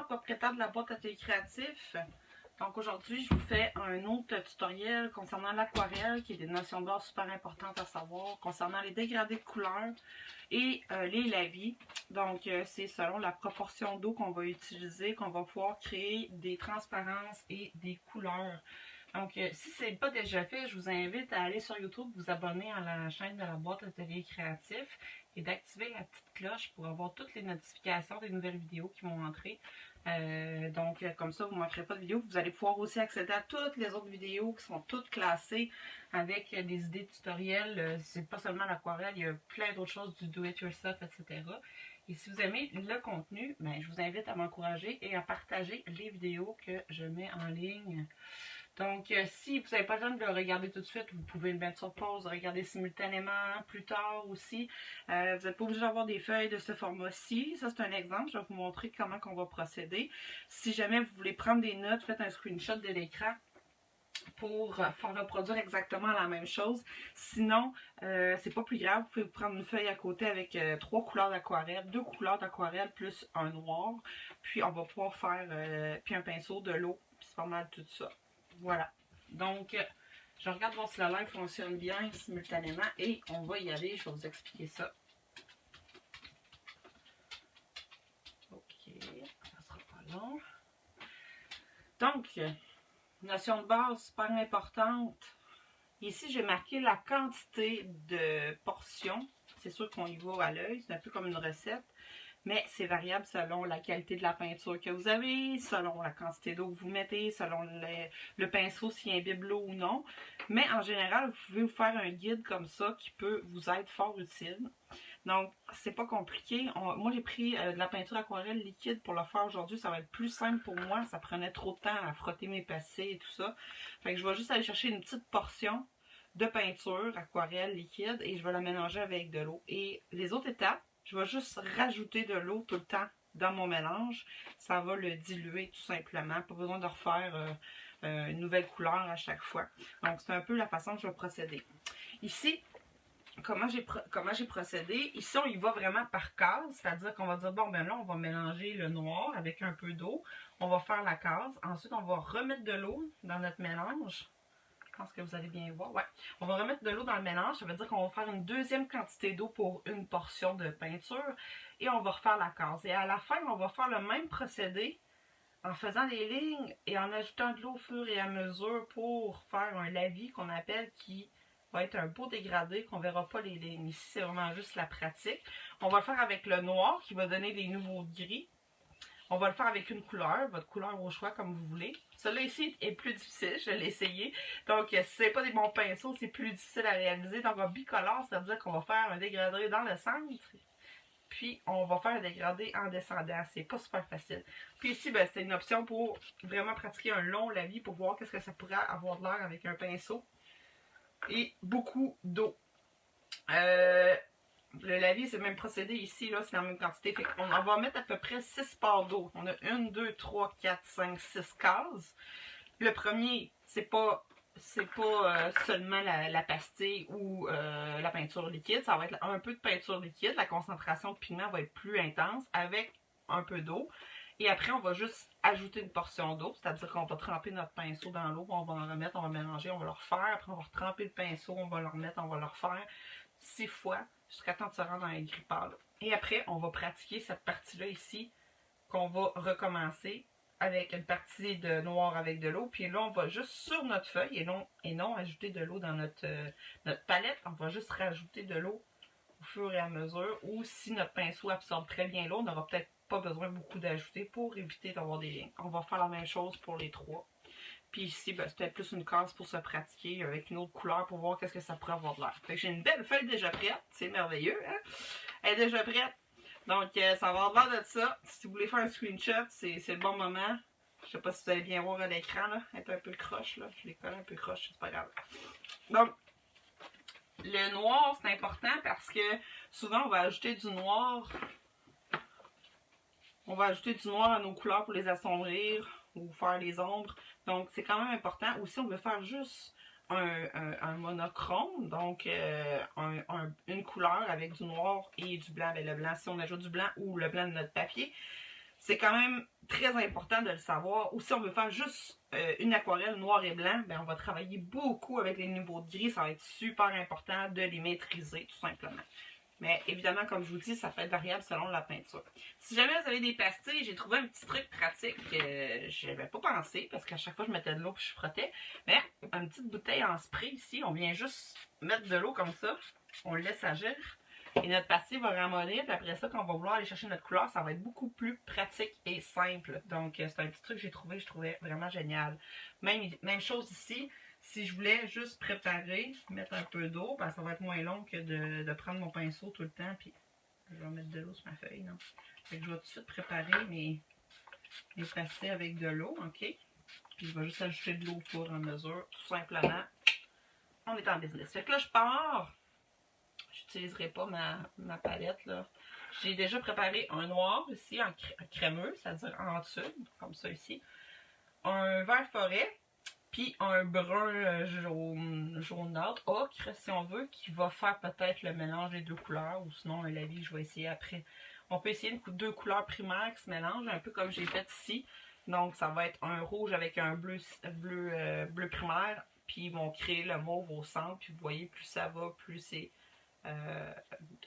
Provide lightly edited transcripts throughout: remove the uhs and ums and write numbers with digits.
propriétaire de la boîte Atelier Créatif. Donc aujourd'hui, je vous fais un autre tutoriel concernant l'aquarelle, qui est des notions de base super importantes à savoir, concernant les dégradés de couleurs et les lavis. Donc c'est selon la proportion d'eau qu'on va utiliser qu'on va pouvoir créer des transparences et des couleurs. Donc si ce n'est pas déjà fait, je vous invite à aller sur YouTube, vous abonner à la chaîne de la boîte Atelier Créatif et d'activer la petite cloche pour avoir toutes les notifications des nouvelles vidéos qui vont entrer. Donc comme ça, vous ne manquerez pas de vidéos. Vous allez pouvoir aussi accéder à toutes les autres vidéos qui sont toutes classées avec des idées de tutoriels. C'est pas seulement l'aquarelle, il y a plein d'autres choses, du do-it-yourself, etc. Et si vous aimez le contenu, ben, je vous invite à m'encourager et à partager les vidéos que je mets en ligne. Donc, si vous n'avez pas le temps de le regarder tout de suite, vous pouvez le mettre sur pause, regarder simultanément plus tard aussi. Vous n'êtes pas obligé d'avoir des feuilles de ce format-ci. Ça, c'est un exemple. Je vais vous montrer comment on va procéder. Si jamais vous voulez prendre des notes, faites un screenshot de l'écran pour faire reproduire exactement la même chose. Sinon, c'est pas plus grave. Vous pouvez prendre une feuille à côté avec 3 couleurs d'aquarelle, 2 couleurs d'aquarelle plus un noir. Puis, on va pouvoir faire puis un pinceau, de l'eau. Puis, c'est pas mal tout ça. Voilà, donc je regarde voir si la live fonctionne bien simultanément et on va y aller, je vais vous expliquer ça. Ok, ça sera pas long. Donc, notion de base super importante. Ici, j'ai marqué la quantité de portions. C'est sûr qu'on y va à l'œil, c'est un peu comme une recette. Mais c'est variable selon la qualité de la peinture que vous avez, selon la quantité d'eau que vous mettez, selon le pinceau s'il imbibe l'eau ou non. Mais en général, vous pouvez vous faire un guide comme ça qui peut vous être fort utile. Donc, c'est pas compliqué. Moi, j'ai pris de la peinture aquarelle liquide pour le faire aujourd'hui. Ça va être plus simple pour moi. Ça prenait trop de temps à frotter mes passés et tout ça. Fait que je vais juste aller chercher une petite portion de peinture aquarelle liquide et je vais la mélanger avec de l'eau. Et les autres étapes, je vais juste rajouter de l'eau tout le temps dans mon mélange. Ça va le diluer tout simplement. Pas besoin de refaire une nouvelle couleur à chaque fois. Donc, c'est un peu la façon que je vais procéder. Ici, comment j'ai procédé? Ici, on y va vraiment par case. C'est-à-dire qu'on va dire, bon, ben là, on va mélanger le noir avec un peu d'eau. On va faire la case. Ensuite, on va remettre de l'eau dans notre mélange. Je pense que vous allez bien voir. Ouais. On va remettre de l'eau dans le mélange. Ça veut dire qu'on va faire une deuxième quantité d'eau pour une portion de peinture. Et on va refaire la case. Et à la fin, on va faire le même procédé en faisant des lignes et en ajoutant de l'eau au fur et à mesure pour faire un lavis qu'on appelle, qui va être un beau dégradé qu'on ne verra pas les lignes. Ici, c'est vraiment juste la pratique. On va le faire avec le noir qui va donner des nouveaux gris. On va le faire avec une couleur, votre couleur au choix comme vous voulez. Celui-là ici est plus difficile, je l'ai essayé. Donc, si ce n'est pas des bons pinceaux, c'est plus difficile à réaliser. Donc, en bicolore, ça veut dire qu'on va faire un dégradé dans le centre. Puis, on va faire un dégradé en descendant. C'est pas super facile. Puis ici, ben, c'est une option pour vraiment pratiquer un long lavis pour voir qu'est-ce que ça pourrait avoir de l'air avec un pinceau. Et beaucoup d'eau. Le lavis, c'est le même procédé ici, là, c'est la même quantité. Fait qu'on va mettre à peu près 6 parts d'eau. On a 1, 2, 3, 4, 5, 6 cases. Le premier, c'est pas seulement la pastille ou la peinture liquide. Ça va être un peu de peinture liquide. La concentration de pigment va être plus intense avec un peu d'eau. Et après, on va juste ajouter une portion d'eau. C'est-à-dire qu'on va tremper notre pinceau dans l'eau. On va en remettre, on va mélanger, on va le refaire. Après, on va retremper le pinceau, on va le remettre, on va le refaire 6 fois jusqu'à temps de se rendre dans les gris pâles. Et après, on va pratiquer cette partie-là ici qu'on va recommencer avec une partie de noir avec de l'eau. Puis là, on va juste sur notre feuille et non ajouter de l'eau dans notre palette. On va juste rajouter de l'eau au fur et à mesure. Ou si notre pinceau absorbe très bien l'eau, on n'aura peut-être pas besoin beaucoup d'ajouter pour éviter d'avoir des lignes. On va faire la même chose pour les 3. Puis ici, ben, c'était plus une case pour se pratiquer avec une autre couleur pour voir qu'est-ce que ça pourrait avoir de l'air. Fait que j'ai une belle feuille déjà prête. C'est merveilleux, hein? Elle est déjà prête. Donc, ça va avoir l'air de ça. Si vous voulez faire un screenshot, c'est le bon moment. Je sais pas si vous allez bien voir à l'écran, là. Elle est un peu croche, là. Je l'ai collé un peu croche, c'est pas grave. Donc, le noir, c'est important parce que souvent, on va ajouter du noir. On va ajouter du noir à nos couleurs pour les assombrir ou faire les ombres. Donc, c'est quand même important. Aussi, on veut faire juste un monochrome, donc une couleur avec du noir et du blanc. Bien, le blanc, si on ajoute du blanc ou le blanc de notre papier. C'est quand même très important de le savoir. Ou si on veut faire juste une aquarelle noir et blanc, ben on va travailler beaucoup avec les niveaux de gris. Ça va être super important de les maîtriser, tout simplement. Mais évidemment, comme je vous dis, ça peut être variable selon la peinture. Si jamais vous avez des pastilles, j'ai trouvé un petit truc pratique que je n'avais pas pensé, parce qu'à chaque fois je mettais de l'eau et je frottais. Mais une petite bouteille en spray ici, on vient juste mettre de l'eau comme ça, on le laisse agir. Et notre pastille va ramollir, puis après ça, quand on va vouloir aller chercher notre couleur, ça va être beaucoup plus pratique et simple. Donc, c'est un petit truc que j'ai trouvé, je trouvais vraiment génial. Même chose ici, si je voulais juste préparer, mettre un peu d'eau, ben, ça va être moins long que de prendre mon pinceau tout le temps, puis je vais mettre de l'eau sur ma feuille, non? Fait que je vais tout de suite préparer mes pastilles avec de l'eau, ok? Puis je vais juste ajouter de l'eau au fur et à mesure, tout simplement. On est en business. Fait que là, je pars. J'utiliserai pas ma palette, là. J'ai déjà préparé un noir ici, en crémeux, c'est-à-dire en tube, comme ça ici. Un vert forêt, puis un brun jaunâtre, ocre, si on veut, qui va faire peut-être le mélange des deux couleurs, ou sinon un lavis, je vais essayer après. On peut essayer deux couleurs primaires qui se mélangent, un peu comme j'ai fait ici. Donc, ça va être un rouge avec un bleu primaire, puis ils vont créer le mauve au centre, puis vous voyez, plus ça va, plus c'est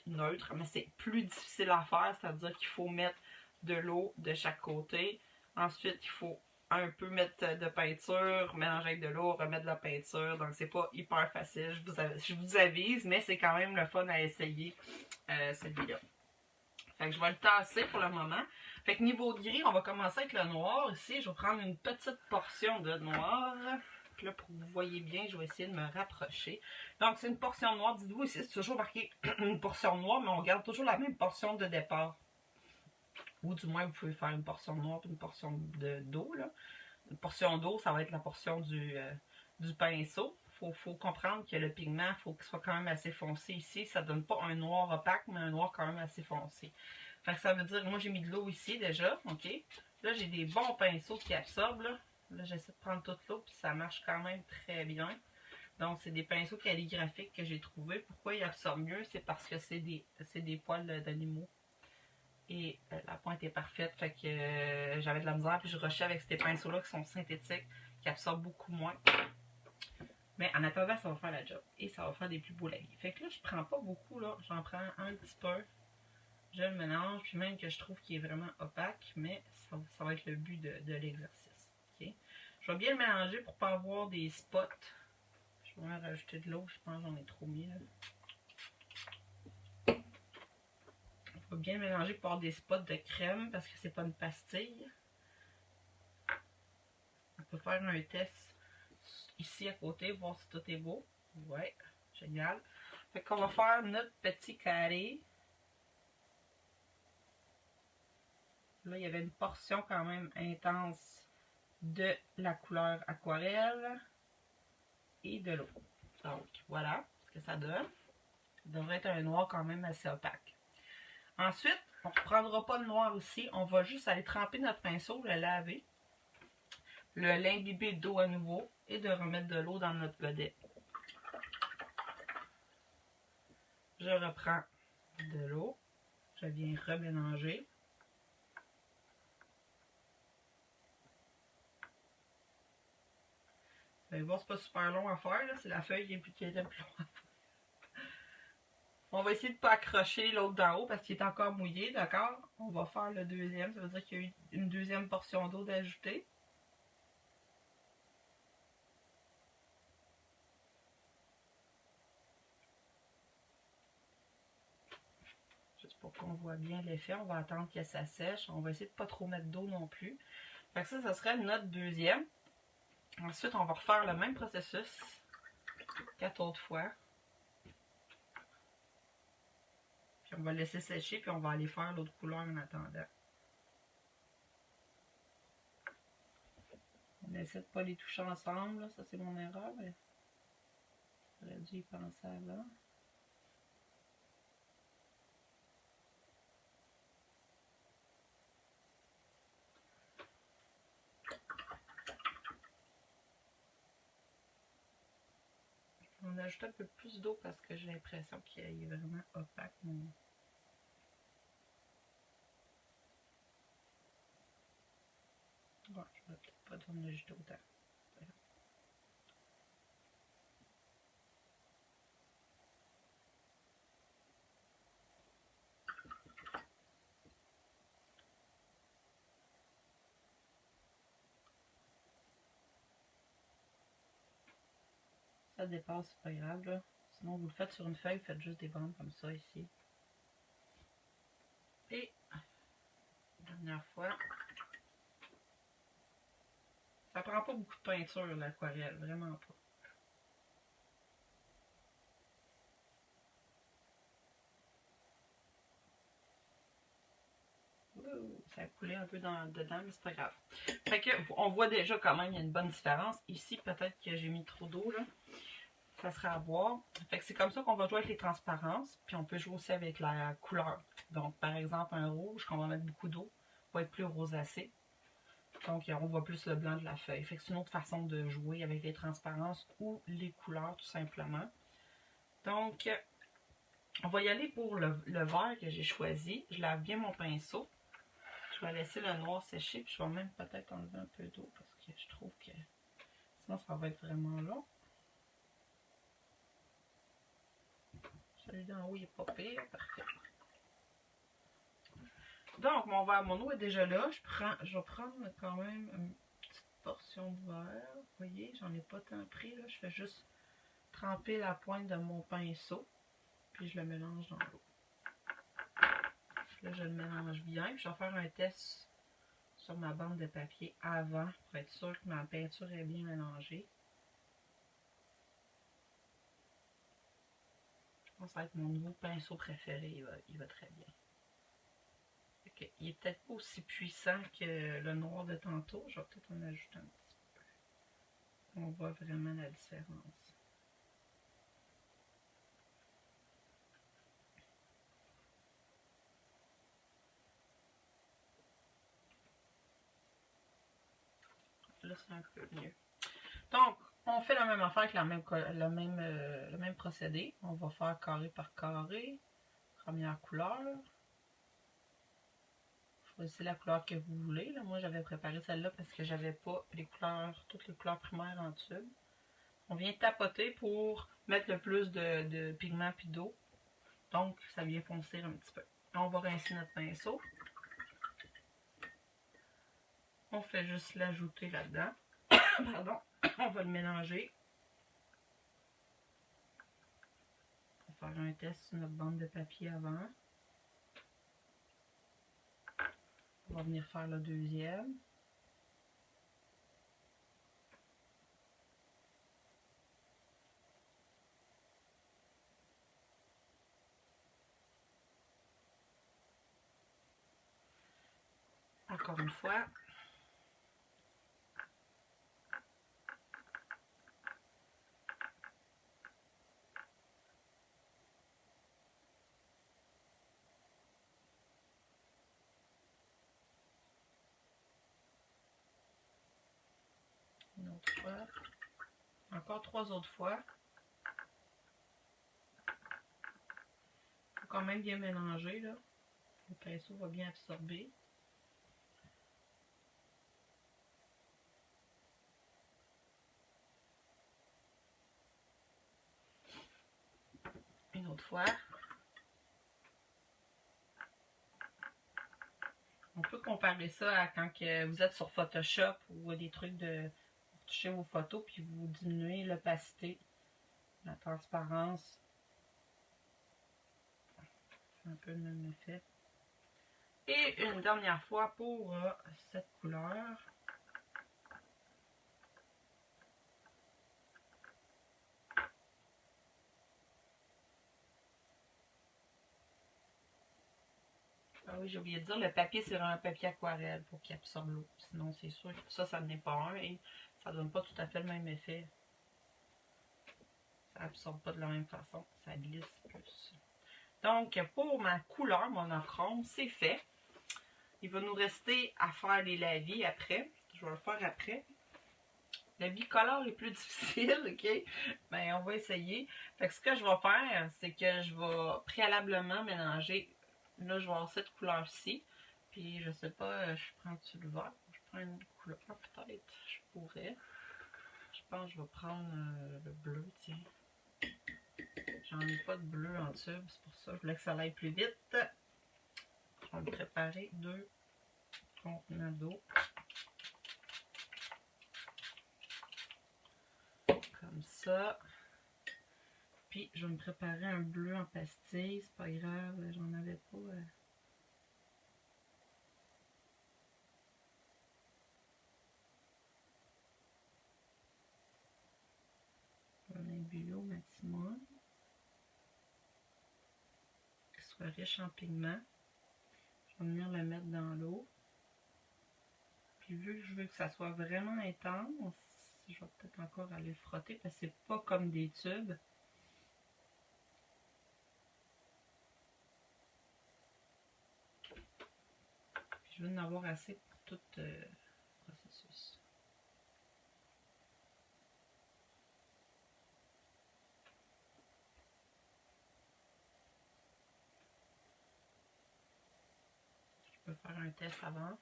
neutre, mais c'est plus difficile à faire, c'est-à-dire qu'il faut mettre de l'eau de chaque côté. Ensuite, il faut un peu mettre de peinture, mélanger avec de l'eau, remettre de la peinture. Donc, c'est pas hyper facile, je vous avise, mais c'est quand même le fun à essayer celui-là. Fait que je vais le tasser pour le moment. Fait que niveau de gris, on va commencer avec le noir. Ici, je vais prendre une petite portion de noir. Puis là, pour que vous voyez bien, je vais essayer de me rapprocher. Donc, c'est une portion noire. Dites-vous ici, c'est toujours marqué une portion noire, mais on garde toujours la même portion de départ. Ou du moins, vous pouvez faire une portion noire et une portion d'eau. Une portion d'eau, ça va être la portion du pinceau. Faut comprendre que le pigment, il faut qu'il soit quand même assez foncé ici. Ça ne donne pas un noir opaque, mais un noir quand même assez foncé. Fait que ça veut dire, moi j'ai mis de l'eau ici déjà, ok? Là, j'ai des bons pinceaux qui absorbent, là. Là, j'essaie de prendre toute l'eau, puis ça marche quand même très bien. Donc, c'est des pinceaux calligraphiques que j'ai trouvés. Pourquoi ils absorbent mieux? C'est parce que c'est des poils d'animaux. Et la pointe est parfaite, fait que j'avais de la misère, puis je rushais avec ces pinceaux-là qui sont synthétiques, qui absorbent beaucoup moins. Mais en attendant, ça va faire la job. Et ça va faire des plus beaux lavis. Fait que là, je prends pas beaucoup, là. J'en prends un petit peu. Je le mélange, puis même que je trouve qu'il est vraiment opaque, mais ça va être le but de l'exercice. Okay? Je vais bien le mélanger pour ne pas avoir des spots. Je vais rajouter de l'eau, je pense que j'en ai trop mis, là. Je vais bien mélanger pour avoir des spots de crème, parce que c'est pas une pastille. On peut faire un test ici à côté, voir si tout est beau. Ouais, génial. Fait qu'on va faire notre petit carré. Là, il y avait une portion quand même intense de la couleur aquarelle et de l'eau. Donc, voilà ce que ça donne. Ça devrait être un noir quand même assez opaque. Ensuite, on ne reprendra pas le noir ici. On va juste aller tremper notre pinceau, le laver, l'imbiber d'eau à nouveau et de remettre de l'eau dans notre godet. Je reprends de l'eau. Je viens remélanger. Vous allez voir, c'est pas super long à faire, c'est la feuille qui était plus longue à faire. On va essayer de ne pas accrocher l'autre d'en haut parce qu'il est encore mouillé, d'accord? On va faire le deuxième, ça veut dire qu'il y a eu une deuxième portion d'eau d'ajouter. Juste pour qu'on voit bien l'effet, on va attendre que ça sèche. On va essayer de ne pas trop mettre d'eau non plus. Fait que ça serait notre deuxième. Ensuite, on va refaire le même processus 4 autres fois. Puis on va le laisser sécher, puis on va aller faire l'autre couleur en attendant. On essaie de ne pas les toucher ensemble, là. Ça c'est mon erreur, mais j'aurais dû y penser avant. On ajoute un peu plus d'eau parce que j'ai l'impression qu'il est vraiment opaque. Ouais, je vais peut-être pas donner le jeter autant. Ça dépasse, c'est pas grave là. Sinon vous le faites sur une feuille, faites juste des bandes comme ça ici. Et dernière fois. Ça prend pas beaucoup de peinture l'aquarelle, vraiment pas. Ça a coulé un peu dedans, mais c'est pas grave. Fait que, on voit déjà quand même, il y a une bonne différence. Ici, peut-être que j'ai mis trop d'eau, là. Ça sera à voir. Fait que c'est comme ça qu'on va jouer avec les transparences. Puis on peut jouer aussi avec la couleur. Donc, par exemple, un rouge, quand on va mettre beaucoup d'eau, va être plus rosacé. Donc, on voit plus le blanc de la feuille. Fait que c'est une autre façon de jouer avec les transparences ou les couleurs, tout simplement. Donc, on va y aller pour le vert que j'ai choisi. Je lave bien mon pinceau. Je vais laisser le noir sécher, puis je vais même peut-être enlever un peu d'eau parce que je trouve que sinon ça va être vraiment long. Celui d'en haut il n'est pas pire, parfait. Donc mon eau est déjà là. Je vais prendre quand même une petite portion de verre. Vous voyez, j'en ai pas tant pris là. Je fais juste tremper la pointe de mon pinceau, puis je le mélange dans l'eau. Là je le mélange bien, puis je vais faire un test sur ma bande de papier avant pour être sûr que ma peinture est bien mélangée. Je pense que ça va être mon nouveau pinceau préféré, il va très bien. Okay. Il est peut-être pas aussi puissant que le noir de tantôt, je vais peut-être en ajouter un petit peu. On voit vraiment la différence. Là c'est un peu mieux. Donc, on fait la même affaire avec le même procédé. On va faire carré par carré. Première couleur. Choisissez la couleur que vous voulez. Là, moi, j'avais préparé celle-là parce que j'avais pas les couleurs, toutes les couleurs primaires en tube. On vient tapoter pour mettre le plus de pigments puis d'eau. Donc, ça vient foncer un petit peu. On va rincer notre pinceau. On fait juste l'ajouter là-dedans. Pardon. On va le mélanger. On va faire un test sur notre bande de papier avant. On va venir faire le deuxième. Encore une fois. Une autre fois. Encore 3 autres fois. Il faut quand même bien mélanger, là. Le pinceau va bien absorber. Une autre fois. On peut comparer ça à quand que vous êtes sur Photoshop ou des trucs de toucher vos photos puis vous diminuez l'opacité, la transparence. C'est un peu le même effet. Et une dernière fois pour cette couleur. Ah oui, j'ai oublié de dire, le papier, c'est vraiment un papier aquarelle pour qu'il absorbe l'eau. Sinon, c'est sûr que ça n'est pas un et ça donne pas tout à fait le même effet. Ça absorbe pas de la même façon, ça glisse plus. Donc, pour ma couleur monochrome, c'est fait. Il va nous rester à faire les lavis après. Je vais le faire après. Le bicolore est plus difficile, ok? Mais on va essayer. Fait que ce que je vais faire, c'est que je vais préalablement mélanger. Là, je vais avoir cette couleur-ci. Puis, je sais pas, je prends-tu le vert? Je prends une couleurs, peut-être. Je pourrais. Je pense que je vais prendre le bleu, tiens. J'en ai pas de bleu en tube, c'est pour ça que je voulais que ça aille plus vite. Je vais me préparer 2 contenants d'eau. Comme ça. Puis je vais me préparer un bleu en pastille, c'est pas grave, j'en avais pas. Un bio maximum. Qui soit riche en pigments. Je vais venir le mettre dans l'eau. Puis vu que je veux que ça soit vraiment intense, je vais peut-être encore aller le frotter parce que c'est pas comme des tubes. Puis je veux en avoir assez pour tout le processus. Je peux faire un test avant.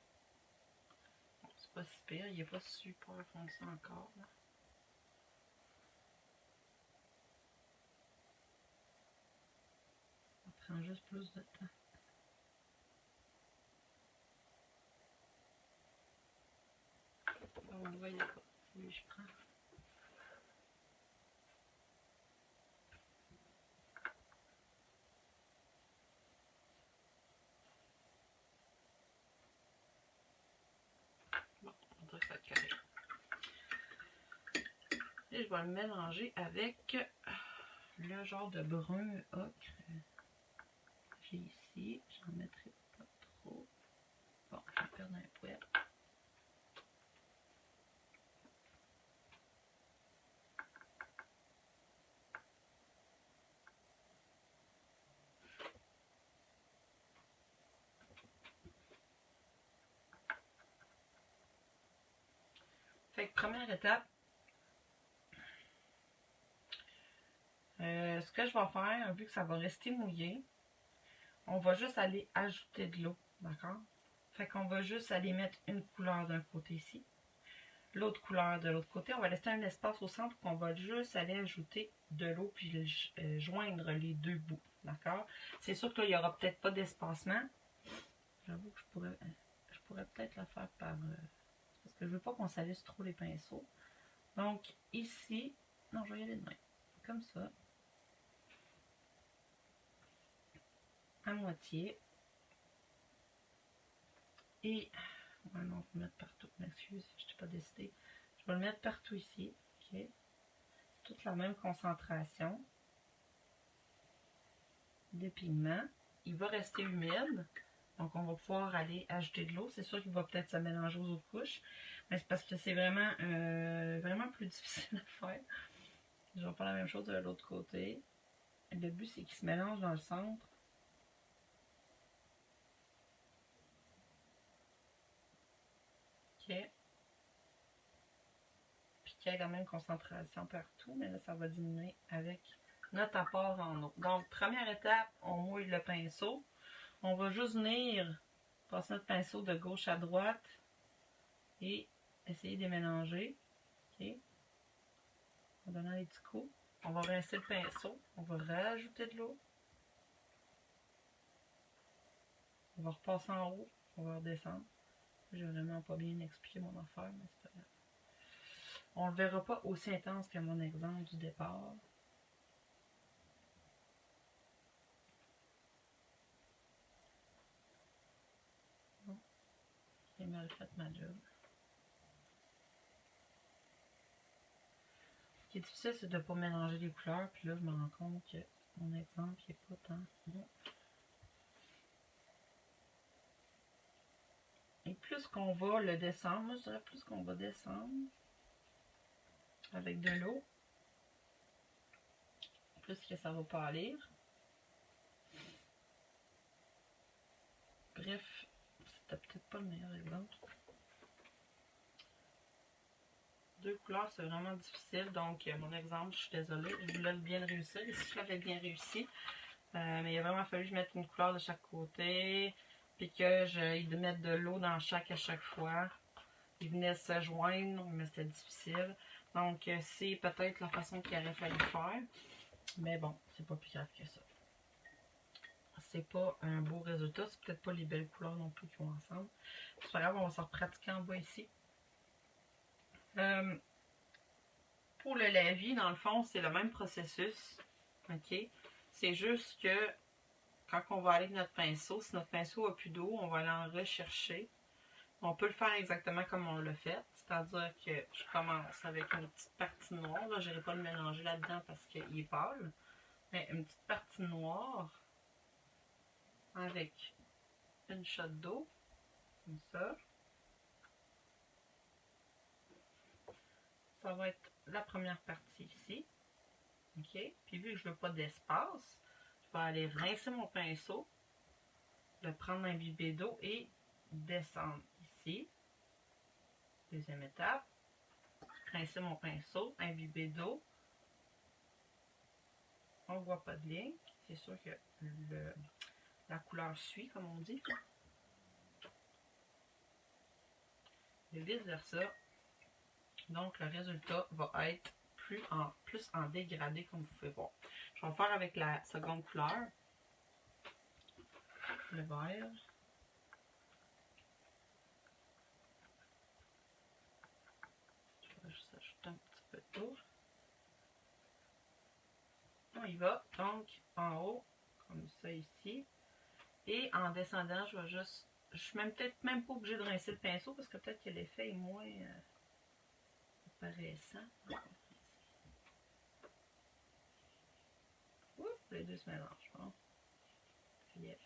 C'est pas si pire, il n'est pas super foncé encore. Là. Ça prend juste plus de temps. On ne voyait pas. Oui, je prends. Bon, on dirait que ça va être correct. Et je vais le mélanger avec le genre de brun ocre que j'ai ici. J'en mettrai pas trop. Bon, je vais perdre un poil. Fait que première étape, ce que je vais faire, vu que ça va rester mouillé, on va juste aller ajouter de l'eau, d'accord? Fait qu'on va juste aller mettre une couleur d'un côté ici, l'autre couleur de l'autre côté. On va laisser un espace au centre qu'on va juste aller ajouter de l'eau puis joindre les deux bouts, d'accord? C'est sûr que là, il n'y aura peut-être pas d'espacement. J'avoue que je pourrais peut-être le faire par... parce que je veux pas qu'on salisse trop les pinceaux. Donc, ici... Non, je vais y aller de même. Comme ça. À moitié. Et... Ouais, non, je vais le mettre partout. M'excuse, je n'ai pas décidé. Je vais le mettre partout ici. OK. Toute la même concentration de pigment. Il va rester humide. Donc, on va pouvoir aller ajouter de l'eau. C'est sûr qu'il va peut-être se mélanger aux autres couches. Mais c'est parce que c'est vraiment, vraiment plus difficile à faire. Je vais faire la même chose de l'autre côté. Le but, c'est qu'il se mélange dans le centre. OK. Puis qu'il y ait la même concentration partout. Mais là, ça va diminuer avec notre apport en eau. Donc, première étape, on mouille le pinceau. On va juste venir passer notre pinceau de gauche à droite et essayer de les mélanger. OK. En donnant les petits coups. On va rincer le pinceau. On va rajouter de l'eau. On va repasser en haut. On va redescendre. J'ai vraiment pas bien expliqué mon affaire, mais c'est pas grave. On le verra pas aussi intense que mon exemple du départ. Bon. J'ai mal fait ma job. Ce qui est difficile, c'est de ne pas mélanger les couleurs. Puis là, je me rends compte que mon exemple n'est pas tant bon. Et plus qu'on va le descendre, moi je dirais plus qu'on va descendre avec de l'eau, plus que ça va pâlir. Bref, c'était peut-être pas le meilleur exemple. Deux couleurs, c'est vraiment difficile. Donc, mon exemple, je suis désolée, je voulais bien réussir. Ici, je l'avais bien réussi. Mais il a vraiment fallu que je mette une couleur de chaque côté. Puis que je mette de l'eau dans à chaque fois. ils venaient se joindre, mais c'était difficile. Donc, c'est peut-être la façon qu'il aurait fallu faire. Mais bon, c'est pas plus grave que ça. C'est pas un beau résultat. C'est peut-être pas les belles couleurs non plus qui vont ensemble. C'est pas grave, on va se repratiquer en bas ici. Pour le lavis, dans le fond, c'est le même processus. OK? C'est juste que quand on va aller avec notre pinceau, si notre pinceau a plus d'eau, on va aller en rechercher. On peut le faire exactement comme on l'a fait. C'est-à-dire que je commence avec une petite partie noire. Là, je n'irai pas le mélanger là-dedans parce qu'il est pâle. Mais une petite partie noire avec une shot d'eau. Comme ça. Ça va être la première partie ici. OK? Puis vu que je ne veux pas d'espace, je vais aller rincer mon pinceau, le prendre imbibé d'eau et descendre ici. Deuxième étape. Rincer mon pinceau, imbiber d'eau. On ne voit pas de ligne. C'est sûr que la couleur suit, comme on dit. Et vice versa. Donc, le résultat va être plus en dégradé, comme vous pouvez voir. Je vais en faire avec la seconde couleur. Le vert. Je vais juste ajouter un petit peu d'eau. On y va. Donc, en haut, comme ça ici. Et en descendant, je vais juste... Je suis peut-être même pas obligée de rincer le pinceau parce que peut-être que l'effet est moins apparaissant. Oups, les deux se mélangent. Bon. Yeah.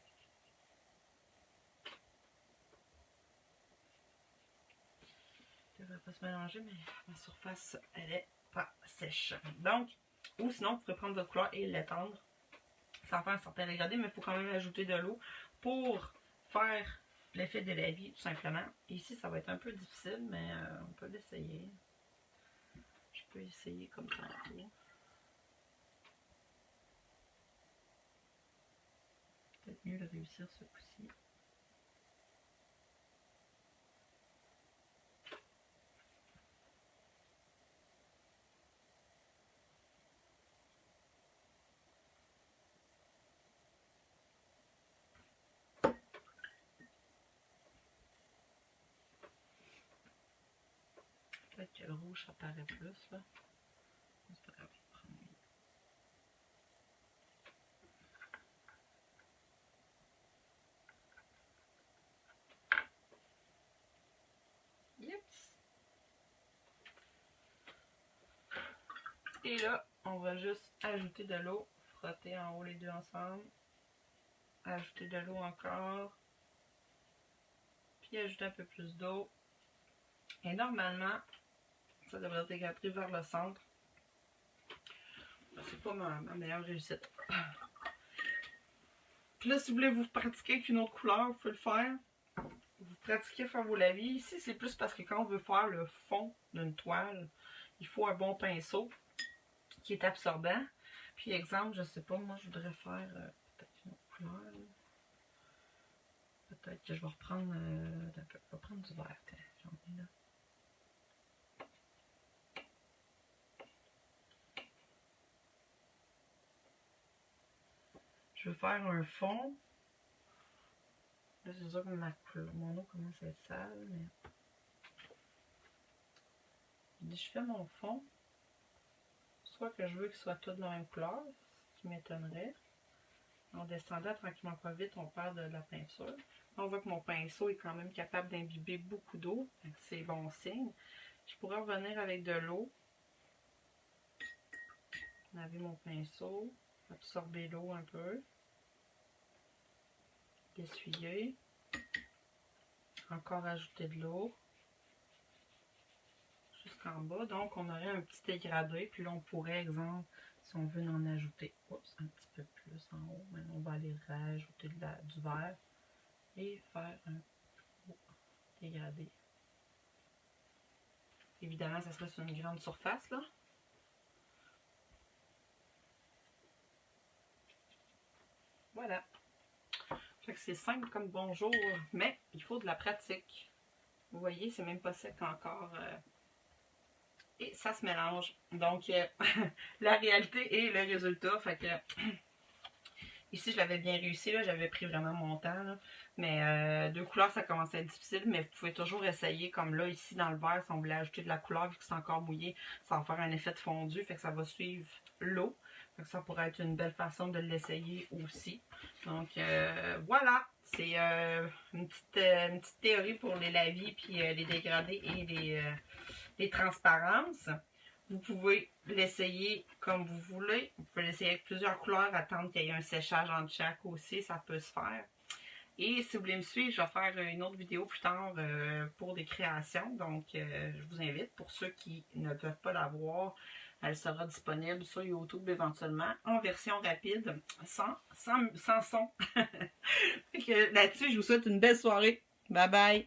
Ça ne devrait pas se mélanger, mais ma surface, elle est pas sèche. Donc, ou sinon, vous pouvez prendre votre couleur et l'étendre. Ça va faire un certain dégradé, mais il faut quand même ajouter de l'eau pour faire l'effet de la vie, tout simplement. Et ici, ça va être un peu difficile, mais on peut l'essayer. Je peux essayer comme tantôt. Peut-être mieux de réussir ce coup-ci. Peut-être que le rouge apparaît plus, là. C'est pas grave. Yes. Et là, on va juste ajouter de l'eau, frotter en haut les deux ensemble, ajouter de l'eau encore, puis ajouter un peu plus d'eau. Et normalement, ça devrait dégrader vers le centre. C'est pas ma meilleure réussite. Puis là, si vous voulez vous pratiquer avec une autre couleur, vous pouvez le faire. Vous pratiquez faire vos lavis. Ici, c'est plus parce que quand on veut faire le fond d'une toile, il faut un bon pinceau qui est absorbant. Puis exemple, je sais pas, moi je voudrais faire peut-être une autre couleur. Peut-être que je vais reprendre, je vais prendre du vert. J'en ai là. Je veux faire un fond. Là, c'est sûr que mon eau commence à être sale, mais... Je fais mon fond. Soit que je veux qu'il soit tout de la même couleur, ce qui m'étonnerait. En descendant tranquillement pas vite, on perd de la peinture. On voit que mon pinceau est quand même capable d'imbiber beaucoup d'eau. C'est bon signe. Je pourrais revenir avec de l'eau. Laver mon pinceau. Absorber l'eau un peu. L'essuyer. Encore ajouter de l'eau. Jusqu'en bas. Donc, on aurait un petit dégradé. Puis là, on pourrait, exemple, si on veut en ajouter un petit peu plus en haut, maintenant on va aller rajouter du vert et faire un dégradé. Évidemment, ça serait sur une grande surface, là. Voilà. Fait que c'est simple comme bonjour, mais il faut de la pratique. Vous voyez, c'est même pas sec encore. Et ça se mélange. Donc, la réalité et le résultat. Fait que ici, je l'avais bien réussi. J'avais pris vraiment mon temps. Là. Mais deux couleurs, ça commence à être difficile. Mais vous pouvez toujours essayer. Comme là, ici, dans le verre, si on voulait ajouter de la couleur, vu que c'est encore mouillé, ça va faire un effet de fondu. Fait que ça va suivre l'eau. Ça pourrait être une belle façon de l'essayer aussi. Donc, voilà. C'est une petite théorie pour les lavis, puis les dégradés et les transparences. Vous pouvez l'essayer comme vous voulez. Vous pouvez l'essayer avec plusieurs couleurs, attendre qu'il y ait un séchage entre chaque aussi, ça peut se faire. Et si vous voulez me suivre, je vais faire une autre vidéo plus tard pour des créations. Donc, je vous invite. Pour ceux qui ne peuvent pas la voir, elle sera disponible sur YouTube éventuellement en version rapide, sans son. Là-dessus, je vous souhaite une belle soirée. Bye bye!